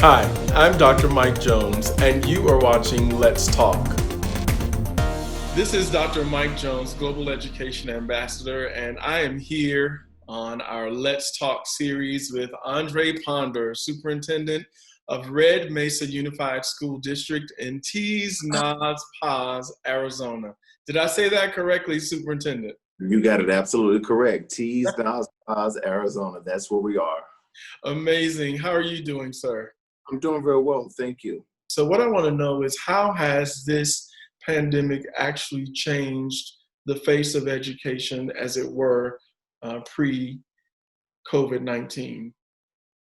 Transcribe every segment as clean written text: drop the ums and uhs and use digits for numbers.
Hi, I'm Dr. Mike Jones, and you are watching Let's Talk. This is Dr. Mike Jones, Global Education Ambassador, and I am here on our Let's Talk series with Andre Ponder, Superintendent of Red Mesa Unified School District in Teec Nos Pos, Arizona. Did I say that correctly, Superintendent? You got it absolutely correct. Teec Nos Pos, Arizona. That's where we are. Amazing. How are you doing, sir? I'm doing very well, thank you. So what I want to know is, how has this pandemic actually changed the face of education, as it were, pre-COVID-19?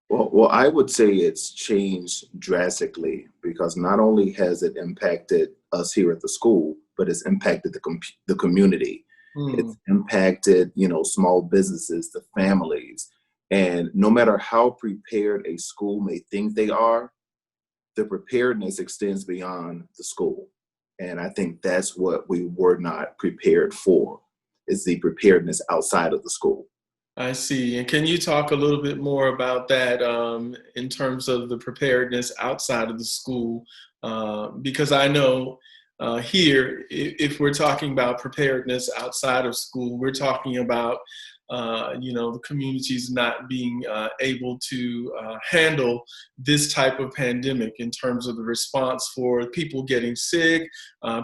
Well, I would say it's changed drastically because not only has it impacted us here at the school, but it's impacted the community. It's impacted, small businesses, the families. And no matter how prepared a school may think they are, the preparedness extends beyond the school. And I think that's what we were not prepared for, is the preparedness outside of the school. I see. And can you talk a little bit more about that in terms of the preparedness outside of the school? Because I know here, if we're talking about preparedness outside of school, we're talking about the communities not being able to handle this type of pandemic in terms of the response for people getting sick,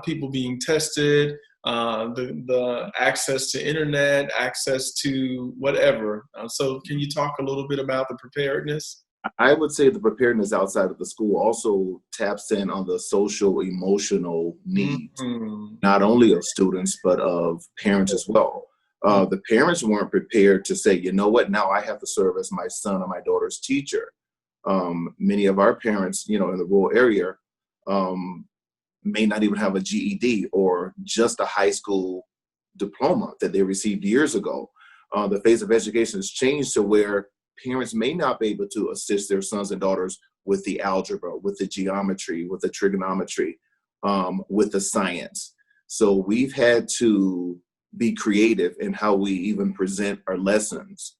people being tested, the access to internet, access to whatever. So can you talk a little bit about the preparedness? I would say the preparedness outside of the school also taps in on the social, emotional needs, not only of students, but of parents as well. The parents weren't prepared to say, you know what, now I have to serve as my son or my daughter's teacher. Many of our parents, in the rural area, may not even have a GED or just a high school diploma that they received years ago. The face of education has changed to where parents may not be able to assist their sons and daughters with the algebra, with the geometry, with the trigonometry, with the science. So we've had to be creative in how we even present our lessons.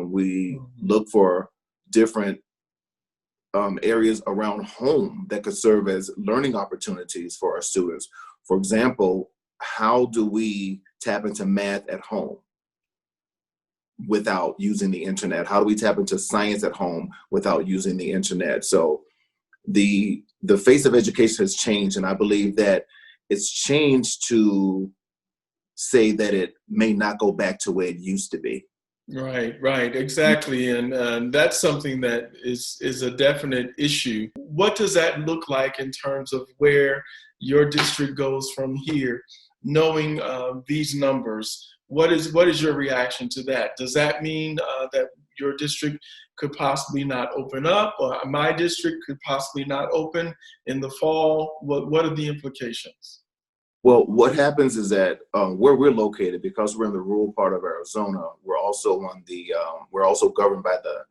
We look for different areas around home that could serve as learning opportunities for our students. For example, how do we tap into math at home without using the internet? How do we tap into science at home without using the internet? So the face of education has changed, and I believe that it's changed to say that it may not go back to where it used to be. Right, exactly. And that's something that is a definite issue. What does that look like in terms of where your district goes from here, knowing these numbers? What is your reaction to that? Does that mean that your district could possibly not open up, or my district could possibly not open in the fall? What are the implications? Well, what happens is that where we're located, because we're in the rural part of Arizona, we're also governed by the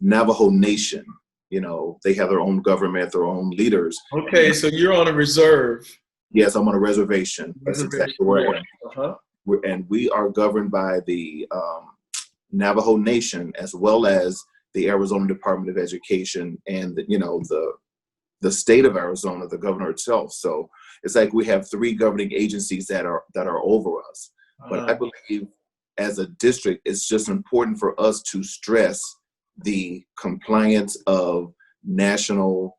Navajo Nation. They have their own government, their own leaders. Okay, so you're on a reserve. Yes, I'm on a reservation. That's exactly where I am. Uh-huh. And we are governed by the Navajo Nation, as well as the Arizona Department of Education and the state of Arizona, the governor itself. So it's like we have three governing agencies that are over us. But I believe as a district, it's just important for us to stress the compliance of national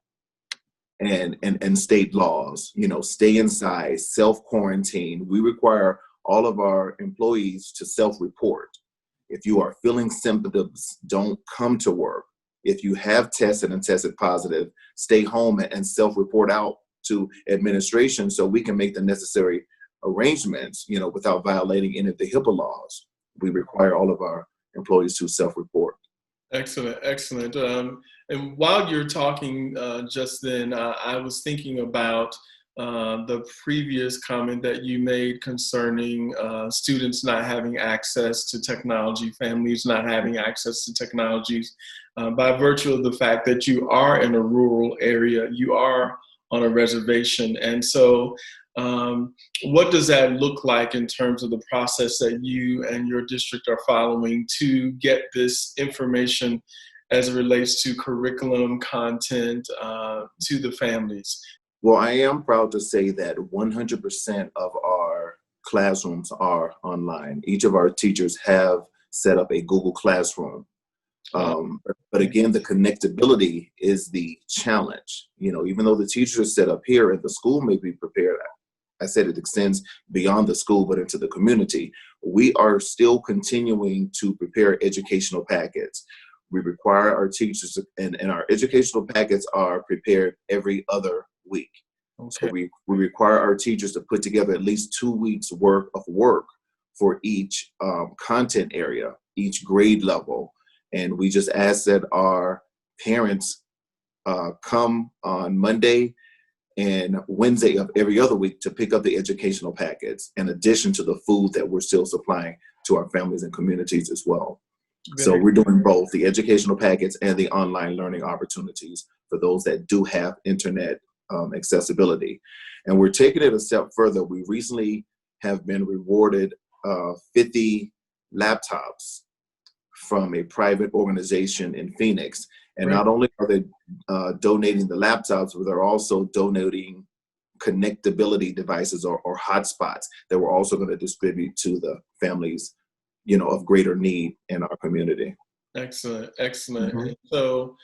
and state laws. Stay inside, self-quarantine. We require all of our employees to self-report. If you are feeling symptoms, don't come to work. If you have tested and tested positive, stay home and self-report out to administration so we can make the necessary arrangements, without violating any of the HIPAA laws. We require all of our employees to self-report. Excellent. And while you're talking just then, I was thinking about the previous comment that you made concerning students not having access to technology, families not having access to technologies, by virtue of the fact that you are in a rural area, you are on a reservation. And so what does that look like in terms of the process that you and your district are following to get this information as it relates to curriculum content to the families? Well, I am proud to say that 100% of our classrooms are online. Each of our teachers have set up a Google Classroom. But again, the connectability is the challenge. Even though the teachers are set up here and the school may be prepared, I said it extends beyond the school, but into the community. We are still continuing to prepare educational packets. We require our teachers, and our educational packets are prepared every other week. Okay. So we require our teachers to put together at least 2 weeks worth of work for each content area, each grade level. And we just ask that our parents come on Monday and Wednesday of every other week to pick up the educational packets, in addition to the food that we're still supplying to our families and communities as well. So we're doing both the educational packets and the online learning opportunities for those that do have internet accessibility. And we're taking it a step further. We recently have been rewarded 50 laptops from a private organization in Phoenix. And not only are they donating the laptops, but they're also donating connectability devices or hotspots that we're also going to distribute to the families, of greater need in our community. Excellent, excellent. Mm-hmm. So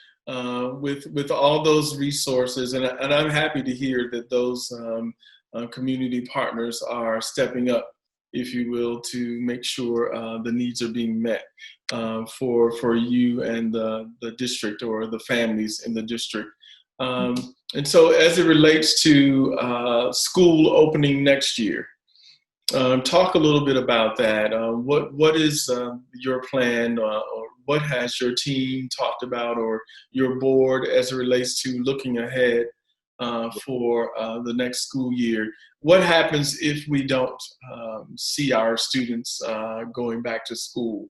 with all those resources, and I'm happy to hear that those community partners are stepping up, if you will, to make sure the needs are being met for you and the district or the families in the district. And so as it relates to school opening next year, talk a little bit about that. What is your plan, or what has your team talked about, or your board, as it relates to looking ahead for the next school year? What happens if we don't see our students going back to school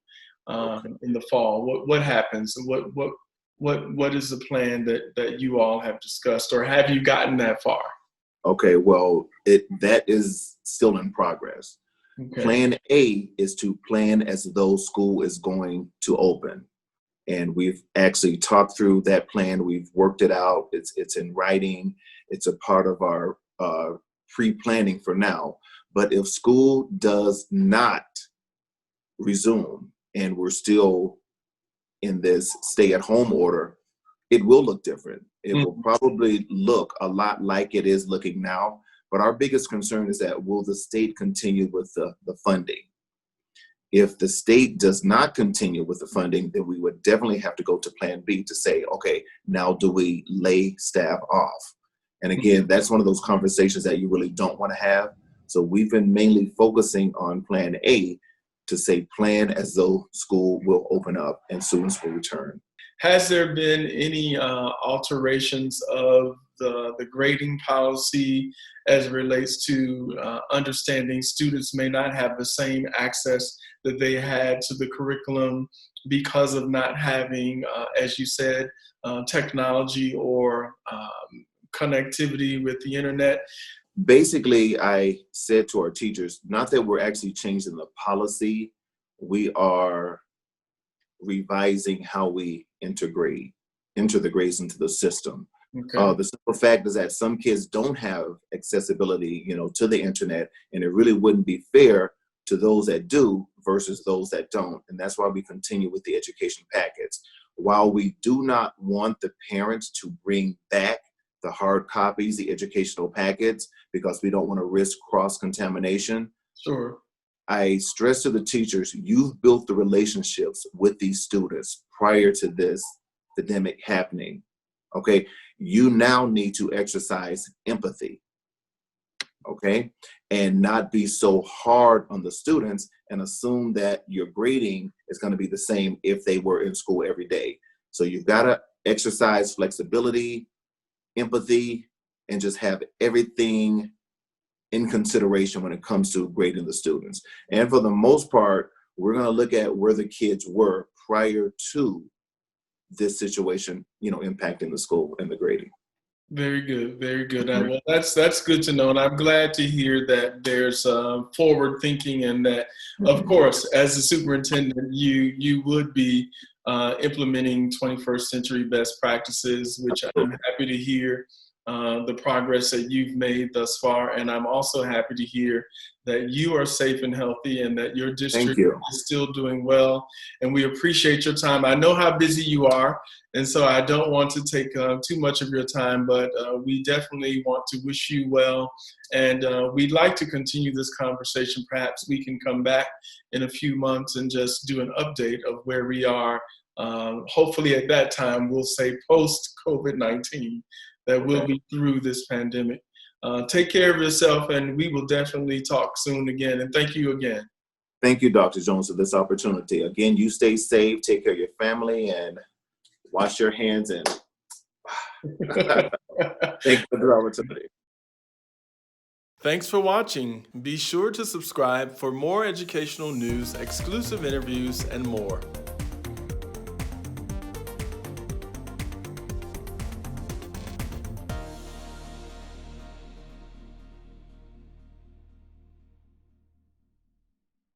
in the fall? What happens? What is the plan that you all have discussed, or have you gotten that far? Okay, well, that is still in progress. Okay. Plan A is to plan as though school is going to open. And we've actually talked through that plan. We've worked it out. It's in writing. It's a part of our pre-planning for now. But if school does not resume and we're still in this stay-at-home order, it will look different. It will probably look a lot like it is looking now. But our biggest concern is that, will the state continue with the funding? If the state does not continue with the funding, then we would definitely have to go to plan B to say, okay, now do we lay staff off? And again, that's one of those conversations that you really don't want to have. So we've been mainly focusing on plan A to say plan as though school will open up and students will return. Has there been any alterations of the grading policy as it relates to understanding students may not have the same access that they had to the curriculum because of not having, as you said, technology or connectivity with the internet? Basically, I said to our teachers, not that we're actually changing the policy, we are revising how we enter the grades into the system. Okay. The simple fact is that some kids don't have accessibility, to the internet, and it really wouldn't be fair to those that do versus those that don't. And that's why we continue with the education packets. While we do not want the parents to bring back the hard copies, the educational packets, because we don't want to risk cross-contamination. Sure. I stress to the teachers, you've built the relationships with these students prior to this pandemic happening. Okay, you now need to exercise empathy, okay, and not be so hard on the students and assume that your grading is going to be the same if they were in school every day. So you've got to exercise flexibility, empathy, and just have everything in consideration when it comes to grading the students. And for the most part, we're going to look at where the kids were prior to this situation, impacting the school and the grading. Very good, very good. Well, that's good to know, and I'm glad to hear that there's forward thinking, and that, of course, as a superintendent, you would be implementing 21st century best practices, which I'm happy to hear the progress that you've made thus far. And I'm also happy to hear that you are safe and healthy and that your district is still doing well. And we appreciate your time. I know how busy you are, and so I don't want to take too much of your time, but we definitely want to wish you well. And we'd like to continue this conversation. Perhaps we can come back in a few months and just do an update of where we are. Hopefully at that time, we'll say post-COVID-19, that we'll be through this pandemic. Take care of yourself, and we will definitely talk soon again. And thank you again. Thank you, Dr. Jones, for this opportunity. Again, you stay safe, take care of your family, and wash your hands. And thank you for the opportunity. Thanks for watching. Be sure to subscribe for more educational news, exclusive interviews, and more.